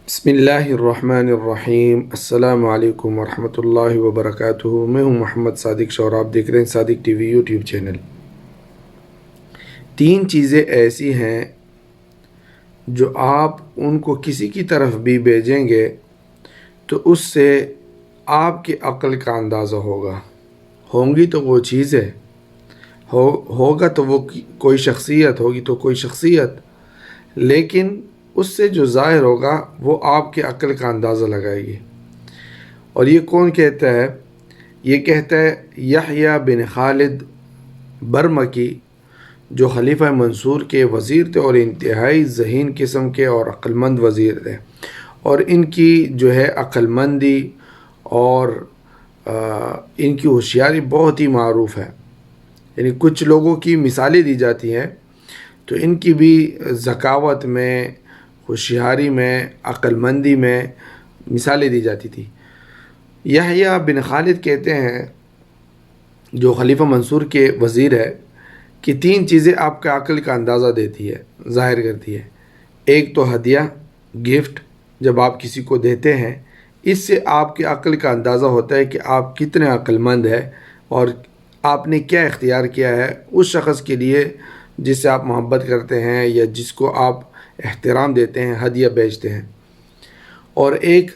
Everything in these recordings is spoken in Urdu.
بسم اللہ الرحمن الرحیم۔ السلام علیکم ورحمۃ اللہ وبرکاتہ۔ میں ہوں محمد صادق شور، آپ دیکھ رہے ہیں صادق ٹی وی یوٹیوب چینل۔ 3 چیزیں ایسی ہیں جو آپ ان کو کسی کی طرف بھی بھیجیں گے تو اس سے آپ کی عقل کا اندازہ ہوں گی تو وہ چیزیں ہوگا تو وہ کوئی شخصیت ہوگی تو کوئی شخصیت، لیکن اس سے جو ظاہر ہوگا وہ آپ کی عقل کا اندازہ لگائے گی۔ اور یہ کون کہتا ہے؟ یہ کہتا ہے یحییٰ بن خالد برمکی، جو خلیفہ منصور کے وزیر تھے اور انتہائی ذہین قسم کے اور عقل مند وزیر تھے، اور ان کی جو ہے عقل مندی اور ان کی ہوشیاری بہت ہی معروف ہے۔ یعنی کچھ لوگوں کی مثالیں دی جاتی ہیں تو ان کی بھی ذکاوت میں، ہوشیاری میں، عقل مندی میں مثالیں دی جاتی تھی۔ یحییٰ بن خالد کہتے ہیں، جو خلیفہ منصور کے وزیر ہے، کہ 3 چیزیں آپ کا عقل کا اندازہ دیتی ہے، ظاہر کرتی ہے۔ ایک تو ہدیہ، گفٹ جب آپ کسی کو دیتے ہیں، اس سے آپ کی عقل کا اندازہ ہوتا ہے کہ آپ کتنے عقل مند ہیں اور آپ نے کیا اختیار کیا ہے اس شخص کے لیے جس سے آپ محبت کرتے ہیں یا جس کو آپ احترام دیتے ہیں، ہدیہ بیچتے ہیں۔ اور ایک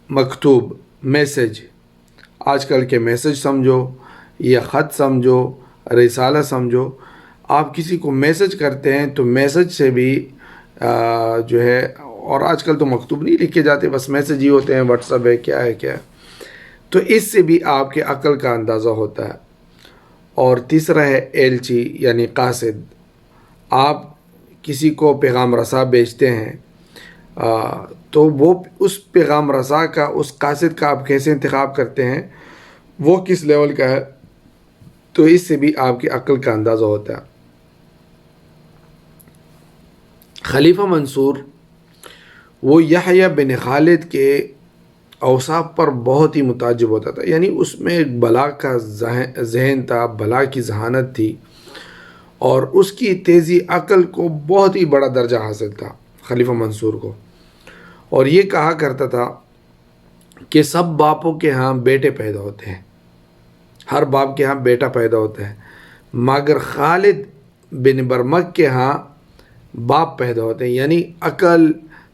مکتوب، میسج، آج کل کے میسج سمجھو یا خط سمجھو، رسالہ سمجھو، آپ کسی کو میسج کرتے ہیں تو میسج سے بھی جو ہے، اور آج کل تو مکتوب نہیں لکھے جاتے، بس میسج ہی ہوتے ہیں، واٹس ایپ ہے، کیا ہے، تو اس سے بھی آپ کے عقل کا اندازہ ہوتا ہے۔ اور تیسرا ہے ایلچی یعنی قاصد، آپ کسی کو پیغام رساں بیچتے ہیں تو وہ اس پیغام رساں کا، اس قاصد کا آپ کیسے انتخاب کرتے ہیں، وہ کس لیول کا ہے، تو اس سے بھی آپ کی عقل کا اندازہ ہوتا ہے۔ خلیفہ منصور وہ یحییٰ بن خالد کے اوصاف پر بہت ہی متعجب ہوتا تھا، یعنی اس میں ایک بلا کا ذہن تھا، بلا کی ذہانت تھی، اور اس کی تیزی عقل کو بہت ہی بڑا درجہ حاصل تھا خلیفہ منصور کو۔ اور یہ کہا کرتا تھا کہ سب باپوں کے ہاں بیٹے پیدا ہوتے ہیں، ہر باپ کے ہاں بیٹا پیدا ہوتا ہے، مگر خالد بن برمک کے ہاں باپ پیدا ہوتے ہیں۔ یعنی عقل،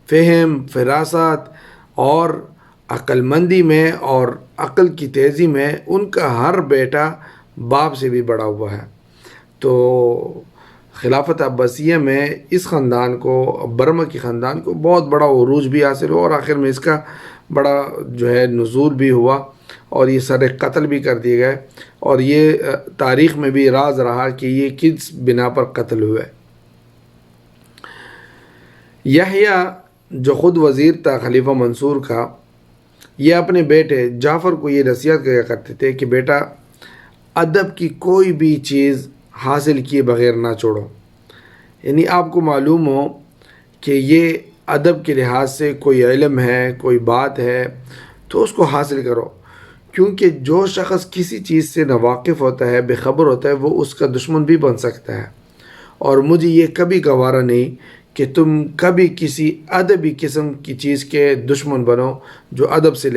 فہم، فراست اور عقل مندی میں اور عقل کی تیزی میں ان کا ہر بیٹا باپ سے بھی بڑا ہوا ہے۔ تو خلافت عباسیہ میں اس خاندان کو، برمکی خاندان کو بہت بڑا عروج بھی حاصل ہوا، اور آخر میں اس کا بڑا جو ہے نزول بھی ہوا، اور یہ سر قتل بھی کر دیے گئے، اور یہ تاریخ میں بھی راز رہا کہ یہ کس بنا پر قتل ہوئے۔ یحییٰ جو خود وزیر تھا خلیفہ منصور کا، یہ اپنے بیٹے جعفر کو یہ نصیحت کیا کرتے تھے کہ بیٹا، ادب کی کوئی بھی چیز حاصل کیے بغیر نہ چھوڑو۔ یعنی آپ کو معلوم ہو کہ یہ ادب کے لحاظ سے کوئی علم ہے، کوئی بات ہے، تو اس کو حاصل کرو، کیونکہ جو شخص کسی چیز سے ناواقف ہوتا ہے، بے خبر ہوتا ہے، وہ اس کا دشمن بھی بن سکتا ہے۔ اور مجھے یہ کبھی گوارا نہیں کہ تم کبھی کسی ادبی قسم کی چیز کے دشمن بنو جو ادب سے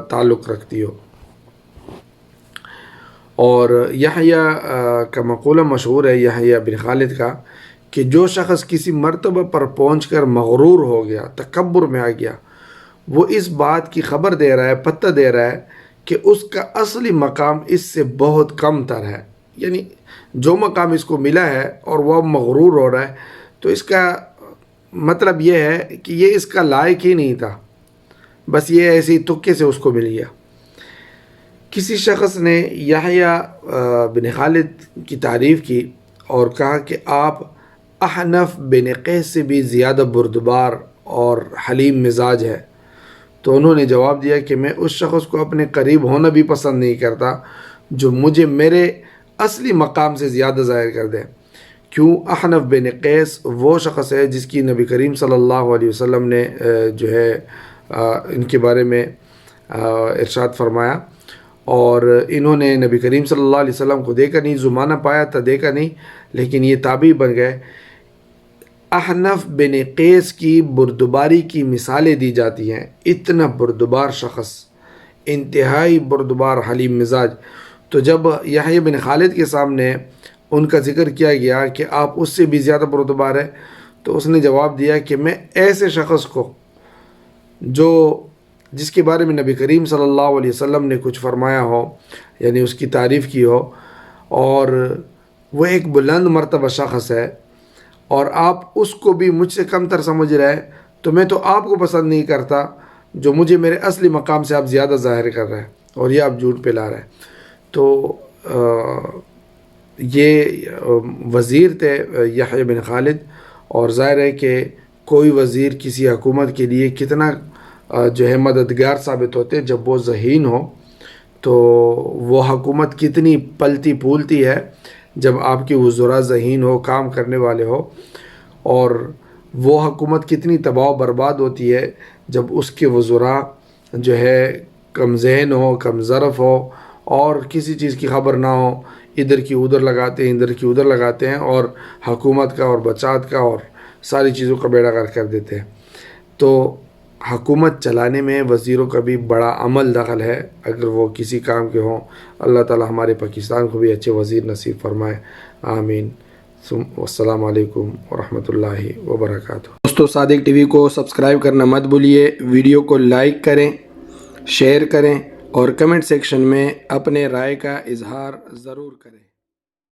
تعلق رکھتی ہو۔ اور یحییٰ کا مقولہ مشہور ہے، یحییٰ بن خالد کا، کہ جو شخص کسی مرتبہ پر پہنچ کر مغرور ہو گیا، تکبر میں آ گیا، وہ اس بات کی خبر دے رہا ہے، پتہ دے رہا ہے کہ اس کا اصلی مقام اس سے بہت کم تر ہے۔ یعنی جو مقام اس کو ملا ہے اور وہ مغرور ہو رہا ہے، تو اس کا مطلب یہ ہے کہ یہ اس کا لائق ہی نہیں تھا، بس یہ ایسے ہی تکے سے اس کو مل گیا۔ کسی شخص نے یحییٰ بن خالد کی تعریف کی اور کہا کہ آپ احنف بن قیس سے بھی زیادہ بردبار اور حلیم مزاج ہے، تو انہوں نے جواب دیا کہ میں اس شخص کو اپنے قریب ہونا بھی پسند نہیں کرتا جو مجھے میرے اصلی مقام سے زیادہ ظاہر کر دے۔ کیوں؟ احنف بن قیس وہ شخص ہے جس کی نبی کریم صلی اللہ علیہ وسلم نے جو ہے ان کے بارے میں ارشاد فرمایا، اور انہوں نے نبی کریم صلی اللہ علیہ وسلم کو دیکھا نہیں، زمانہ پایا تھا، دیکھا نہیں، لیکن یہ تابعی بن گئے۔ احنف بن قیس کی بردباری کی مثالیں دی جاتی ہیں. اتنا بردبار شخص، انتہائی بردبار حلیم مزاج. تو جب یحییٰ بن خالد کے سامنے ان کا ذکر کیا گیا کہ آپ اس سے بھی زیادہ بردبار ہے، تو اس نے جواب دیا کہ میں ایسے شخص کو جس کے بارے میں نبی کریم صلی اللہ علیہ وسلم نے کچھ فرمایا ہو، یعنی اس کی تعریف کی ہو، اور وہ ایک بلند مرتبہ شخص ہے، اور آپ اس کو بھی مجھ سے کم تر سمجھ رہے، تو میں تو آپ کو پسند نہیں کرتا جو مجھے میرے اصلی مقام سے آپ زیادہ ظاہر کر رہے ہیں، اور یہ آپ جھوٹ پلا رہے ہیں. تو یہ وزیر تھے یحییٰ بن خالد، اور ظاہر ہے کہ کوئی وزیر کسی حکومت کے لیے کتنا مددگار ثابت ہوتے جب وہ ذہین ہو. تو وہ حکومت کتنی پلتی پھولتی ہے جب آپ کے وزراء ذہین ہو، کام کرنے والے ہو، اور وہ حکومت کتنی تباہ و برباد ہوتی ہے جب اس کے وزراء کم ذہن ہو، کم ظرف ہو، اور کسی چیز کی خبر نہ ہو، ادھر کی ادھر لگاتے ہیں، ادھر کی ادھر لگاتے ہیں، اور حکومت کا اور بچات کا اور ساری چیزوں کا بیڑا غرق کر دیتے ہیں. تو حکومت چلانے میں وزیروں کا بھی بڑا عمل دخل ہے اگر وہ کسی کام کے ہوں. اللہ تعالی ہمارے پاکستان کو بھی اچھے وزیر نصیب فرمائے، آمین. السلام علیکم ورحمۃ اللہ وبرکاتہ. دوستو، صادق ٹی وی کو سبسکرائب کرنا مت بھولیے، ویڈیو کو لائک کریں، شیئر کریں، اور کمنٹ سیکشن میں اپنے رائے کا اظہار ضرور کریں.